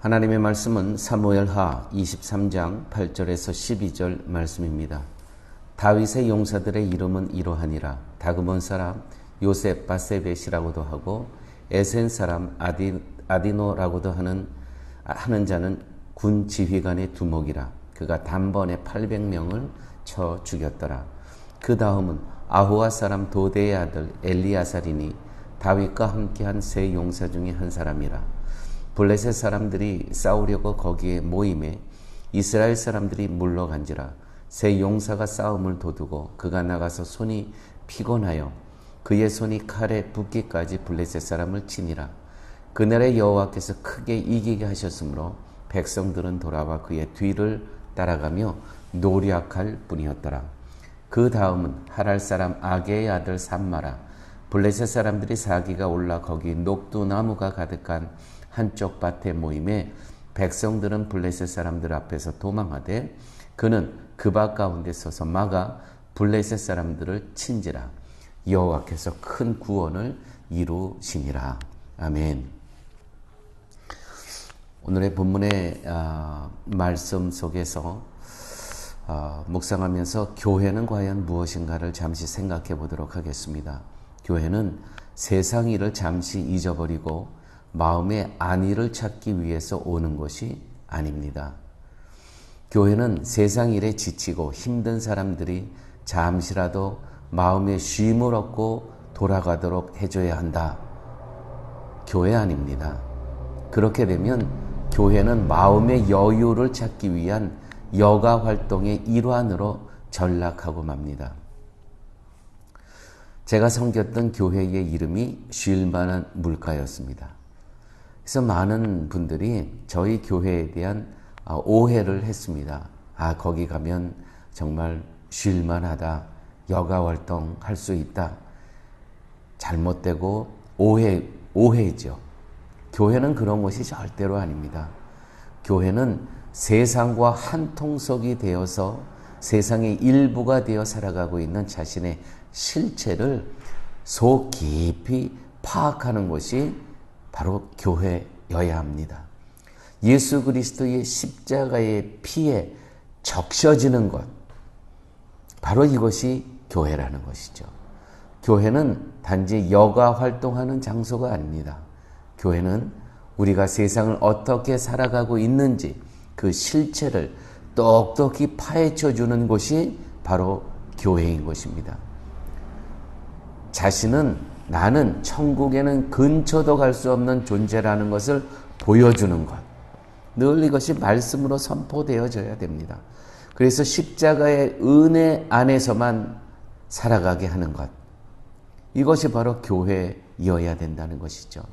하나님의 말씀은 사무엘하 23장 8절에서 12절 말씀입니다. 다윗의 용사들의 이름은 이러하니라. 다그몬 사람 요셉 바세벳이라고도 하고 에센 사람 아디노라고도 하는 자는 군 지휘관의 두목이라. 그가 단번에 800명을 쳐 죽였더라. 그 다음은 아호와 사람 도대의 아들 엘리아살이니 다윗과 함께한 세 용사 중에 한 사람이라. 블레셋 사람들이 싸우려고 거기에 모임에 이스라엘 사람들이 물러간지라. 세 용사가 싸움을 도두고 그가 나가서 손이 피곤하여 그의 손이 칼에 붓기까지 블레셋 사람을 치니라. 그날에 여호와께서 크게 이기게 하셨으므로 백성들은 돌아와 그의 뒤를 따라가며 노략할 뿐이었더라. 그 다음은 하랄 사람 아게의 아들 삼마라. 블레셋 사람들이 사기가 올라 거기 녹두나무가 가득한 한쪽 밭에 모임에 백성들은 블레셋 사람들 앞에서 도망하되 그는 그 밭 가운데 서서 막아 블레셋 사람들을 친지라. 여호와께서 큰 구원을 이루시니라. 아멘. 오늘의 본문의 말씀 속에서 묵상하면서 교회는 과연 무엇인가를 잠시 생각해 보도록 하겠습니다. 교회는 세상 일을 잠시 잊어버리고 마음의 안위를 찾기 위해서 오는 것이 아닙니다. 교회는 세상 일에 지치고 힘든 사람들이 잠시라도 마음의 쉼을 얻고 돌아가도록 해줘야 한다. 교회 아닙니다. 그렇게 되면 교회는 마음의 여유를 찾기 위한 여가 활동의 일환으로 전락하고 맙니다. 제가 섬겼던 교회의 이름이 쉴만한 물가였습니다. 그래서 많은 분들이 저희 교회에 대한 오해를 했습니다. 거기 가면 정말 쉴만하다. 여가 활동 할 수 있다. 잘못되고 오해죠. 교회는 그런 것이 절대로 아닙니다. 교회는 세상과 한 통속이 되어서 세상의 일부가 되어 살아가고 있는 자신의 실체를 속 깊이 파악하는 것이 바로 교회여야 합니다. 예수 그리스도의 십자가의 피에 적셔지는 것, 바로 이것이 교회라는 것이죠. 교회는 단지 여가 활동하는 장소가 아닙니다. 교회는 우리가 세상을 어떻게 살아가고 있는지 그 실체를 똑똑히 파헤쳐 주는 곳이 바로 교회인 것입니다. 나는 천국에는 근처도 갈 수 없는 존재라는 것을 보여주는 것. 늘 이것이 말씀으로 선포되어져야 됩니다. 그래서 십자가의 은혜 안에서만 살아가게 하는 것. 이것이 바로 교회여야 된다는 것이죠.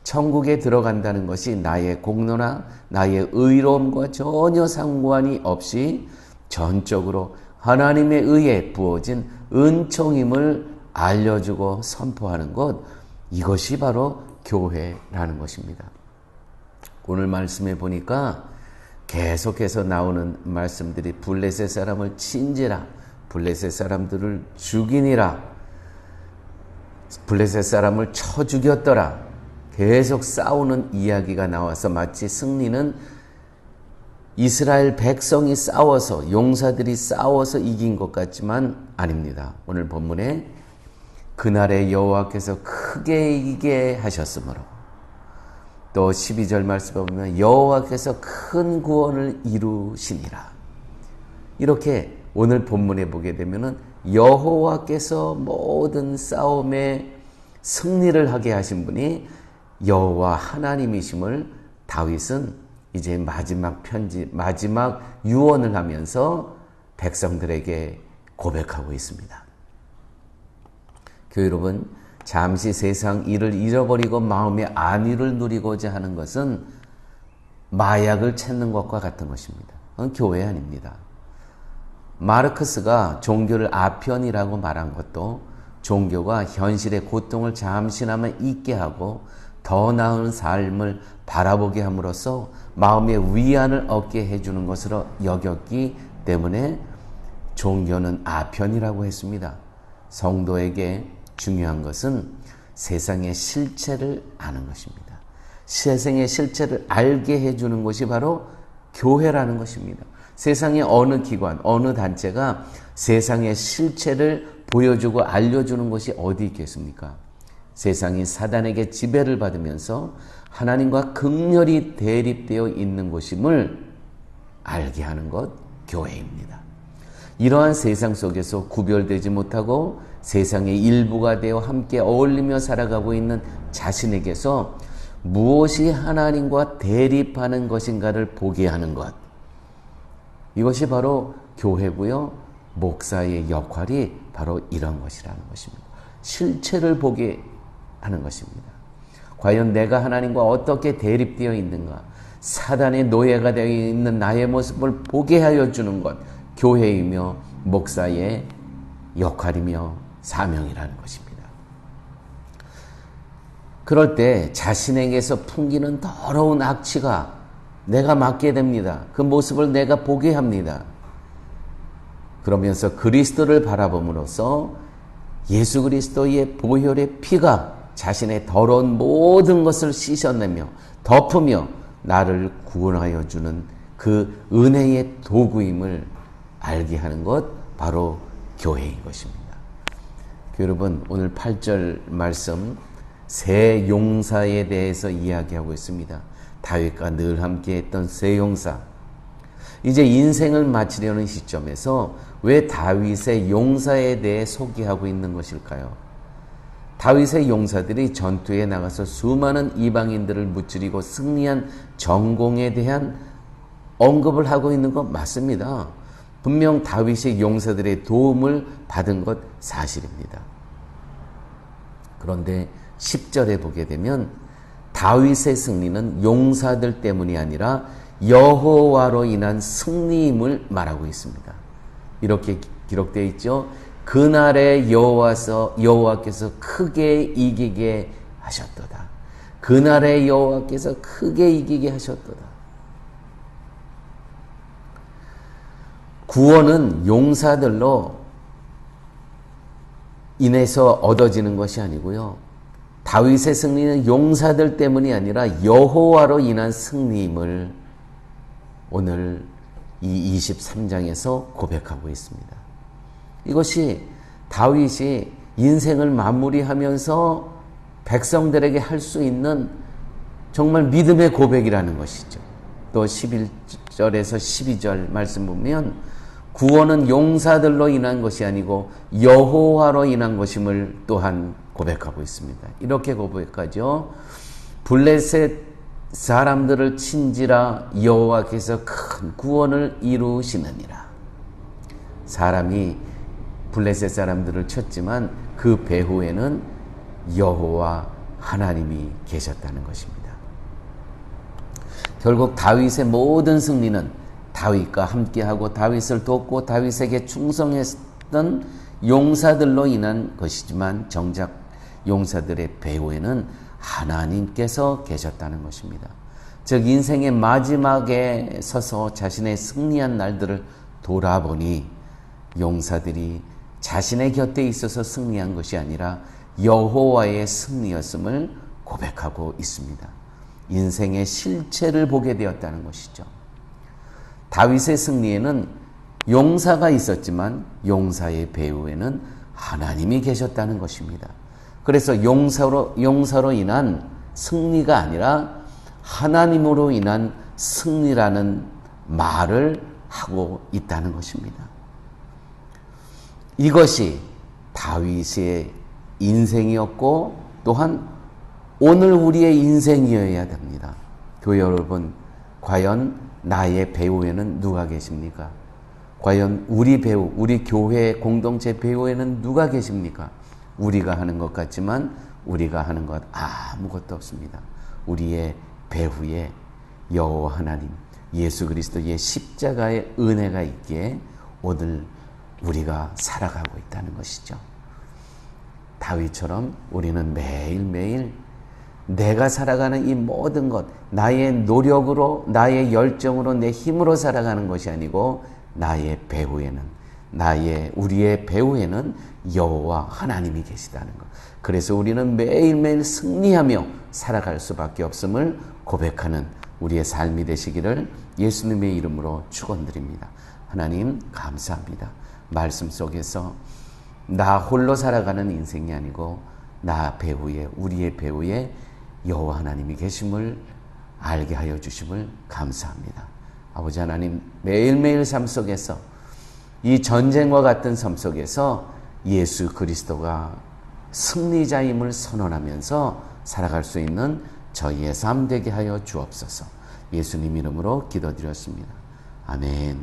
천국에 들어간다는 것이 나의 공로나 나의 의로움과 전혀 상관이 없이 전적으로 하나님의 의에 부어진 은총임을 알려주고 선포하는 것, 이것이 바로 교회라는 것입니다. 오늘 말씀에 보니까 계속해서 나오는 말씀들이 블레셋 사람을 친지라, 블레셋 사람들을 죽이니라, 블레셋 사람을 쳐 죽였더라. 계속 싸우는 이야기가 나와서 마치 승리는 이스라엘 백성이 싸워서, 용사들이 싸워서 이긴 것 같지만 아닙니다. 오늘 본문에 그날에 여호와께서 크게 이기게 하셨으므로, 또 12절 말씀에 보면 여호와께서 큰 구원을 이루시니라. 이렇게 오늘 본문에 보게 되면은 여호와께서 모든 싸움에 승리를 하게 하신 분이 여호와 하나님이심을 다윗은 이제 마지막 유언을 하면서 백성들에게 고백하고 있습니다. 교회 여러분, 잠시 세상 일을 잃어버리고 마음의 안위를 누리고자 하는 것은 마약을 찾는 것과 같은 것입니다. 그건 교회 아닙니다. 마르크스가 종교를 아편이라고 말한 것도 종교가 현실의 고통을 잠시나마 잊게 하고 더 나은 삶을 바라보게 함으로써 마음의 위안을 얻게 해주는 것으로 여겼기 때문에 종교는 아편이라고 했습니다. 성도에게 중요한 것은 세상의 실체를 아는 것입니다. 세상의 실체를 알게 해주는 것이 바로 교회라는 것입니다. 세상의 어느 기관, 어느 단체가 세상의 실체를 보여주고 알려주는 것이 어디 있겠습니까? 세상이 사단에게 지배를 받으면서 하나님과 극렬히 대립되어 있는 것임을 알게 하는 것, 교회입니다. 이러한 세상 속에서 구별되지 못하고 세상의 일부가 되어 함께 어울리며 살아가고 있는 자신에게서 무엇이 하나님과 대립하는 것인가를 보게 하는 것. 이것이 바로 교회고요. 목사의 역할이 바로 이런 것이라는 것입니다. 실체를 보게 하는 것입니다. 과연 내가 하나님과 어떻게 대립되어 있는가? 사단의 노예가 되어 있는 나의 모습을 보게 하여 주는 것. 교회이며 목사의 역할이며 사명이라는 것입니다. 그럴 때 자신에게서 풍기는 더러운 악취가 내가 맡게 됩니다. 그 모습을 내가 보게 합니다. 그러면서 그리스도를 바라봄으로써 예수 그리스도의 보혈의 피가 자신의 더러운 모든 것을 씻어내며 덮으며 나를 구원하여 주는 그 은혜의 도구임을 알게 하는 것, 바로 교회인 것입니다. 여러분, 오늘 8절 말씀 세 용사에 대해서 이야기하고 있습니다. 다윗과 늘 함께했던 세 용사. 이제 인생을 마치려는 시점에서 왜 다윗의 용사에 대해 소개하고 있는 것일까요? 다윗의 용사들이 전투에 나가서 수많은 이방인들을 무찌르고 승리한 전공에 대한 언급을 하고 있는 것 맞습니다. 분명 다윗의 용사들의 도움을 받은 것 사실입니다. 그런데 10절에 보게 되면 다윗의 승리는 용사들 때문이 아니라 여호와로 인한 승리임을 말하고 있습니다. 이렇게 기록되어 있죠. 그날에 여호와께서 크게 이기게 하셨도다. 그날에 여호와께서 크게 이기게 하셨도다. 구원은 용사들로 인해서 얻어지는 것이 아니고요. 다윗의 승리는 용사들 때문이 아니라 여호와로 인한 승리임을 오늘 이 23장에서 고백하고 있습니다. 이것이 다윗이 인생을 마무리하면서 백성들에게 할 수 있는 정말 믿음의 고백이라는 것이죠. 또 11절에서 12절 말씀 보면 구원은 용사들로 인한 것이 아니고 여호와로 인한 것임을 또한 고백하고 있습니다. 이렇게 고백하죠. 블레셋 사람들을 친지라 여호와께서 큰 구원을 이루시느니라. 사람이 블레셋 사람들을 쳤지만 그 배후에는 여호와 하나님이 계셨다는 것입니다. 결국 다윗의 모든 승리는 다윗과 함께하고 다윗을 돕고 다윗에게 충성했던 용사들로 인한 것이지만 정작 용사들의 배후에는 하나님께서 계셨다는 것입니다. 즉 인생의 마지막에 서서 자신의 승리한 날들을 돌아보니 용사들이 자신의 곁에 있어서 승리한 것이 아니라 여호와의 승리였음을 고백하고 있습니다. 인생의 실체를 보게 되었다는 것이죠. 다윗의 승리에는 용사가 있었지만 용사의 배후에는 하나님이 계셨다는 것입니다. 그래서 용사로 인한 승리가 아니라 하나님으로 인한 승리라는 말을 하고 있다는 것입니다. 이것이 다윗의 인생이었고 또한 오늘 우리의 인생이어야 됩니다. 교회 여러분, 과연 나의 배후에는 누가 계십니까? 과연 우리 배후, 우리 교회 공동체 배후에는 누가 계십니까? 우리가 하는 것 같지만 우리가 하는 것 아무것도 없습니다. 우리의 배후에 여호와 하나님, 예수 그리스도의 십자가의 은혜가 있기에 오늘 우리가 살아가고 있다는 것이죠. 다윗처럼 우리는 매일매일 내가 살아가는 이 모든 것, 나의 노력으로, 나의 열정으로, 내 힘으로 살아가는 것이 아니고 나의 배후에는, 우리의 배후에는 여호와 하나님이 계시다는 것. 그래서 우리는 매일매일 승리하며 살아갈 수밖에 없음을 고백하는 우리의 삶이 되시기를 예수님의 이름으로 축원드립니다. 하나님 감사합니다. 말씀 속에서 나 홀로 살아가는 인생이 아니고 나 배후에, 우리의 배후에 여호와 하나님이 계심을 알게 하여 주심을 감사합니다. 아버지 하나님, 매일매일 삶 속에서 이 전쟁과 같은 삶 속에서 예수 그리스도가 승리자임을 선언하면서 살아갈 수 있는 저희의 삶 되게 하여 주옵소서. 예수님 이름으로 기도드렸습니다. 아멘.